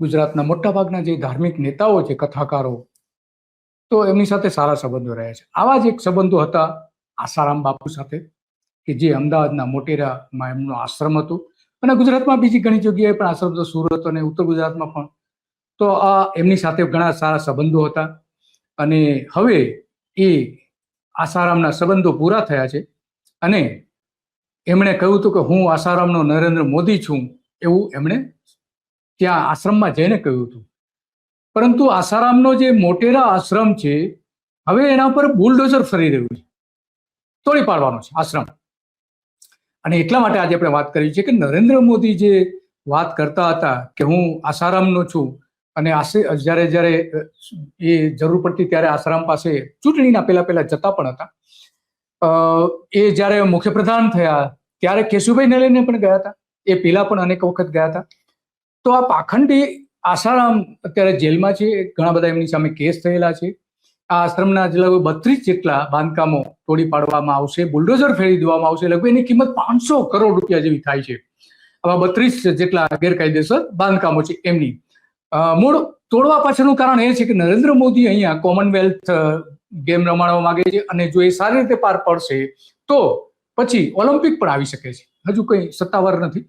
ગુજરાતના મોટાભાગના જે ધાર્મિક નેતાઓ છે, કથાકારો, તો એમની સાથે સારા સંબંધો રહ્યા છે. આવા જ એક સંબંધો હતા આસારામ બાપુ સાથે, કે જે અમદાવાદના મોટેરામાં એમનો આશ્રમ હતો, અને ગુજરાતમાં બીજી ઘણી જગ્યાએ પણ આશ્રમ હતો, સુરત અને ઉત્તર ગુજરાતમાં પણ. તો આ એમની સાથે ઘણા સારા સંબંધો હતા. અને હવે એ આસારામના સંબંધો પૂરા થયા છે, અને એમણે કહ્યું હતું કે હું આસારામનો નરેન્દ્ર મોદી છું, એવું એમણે ત્યાં આશ્રમમાં જઈને કહ્યું હતું. પરંતુ આસારામનો જે મોટેરા આશ્રમ છે, હવે એના પર બુલડોઝર ફરી રહ્યું છે, તોડી પાડવાનો છે આશ્રમ. અને એટલા માટે આજે આપણે વાત કરી છે કે નરેન્દ્ર મોદી જે વાત કરતા હતા કે હું આસારામનો છું, અને જ્યારે એ જરૂર પડતી ત્યારે આસારામ પાસે ચૂંટણીના પહેલા જતા પણ હતા. એ જ્યારે મુખ્યપ્રધાન થયા ત્યારે કેશુભાઈને લઈને પણ ગયા હતા, એ પહેલા પણ અનેક વખત ગયા હતા. તો આ પાખંડી આસારામ અત્યારે જેલમાં છે, ઘણા બધા એમની સામે કેસ થયેલા છે. આ આશ્રમના લગભગ 32 જેટલા બાંધકામો તોડી પાડવામાં આવશે, બુલડોઝર ફેરવી દેવામાં આવશે. લગભગ એની કિંમત 500 કરોડ રૂપિયા જેવી થાય છે. આવા 32 જેટલા ગેરકાયદેસર બાંધકામો છે એમની. મૂળ તોડવા પાછળનું કારણ એ છે કે નરેન્દ્ર મોદી અહીંયા કોમનવેલ્થ ગેમ રમાડવા માંગે છે, અને જો એ સારી રીતે પાર પડશે તો પછી ઓલિમ્પિક પણ આવી શકે છે. હજુ કંઈ સત્તાવાર નથી.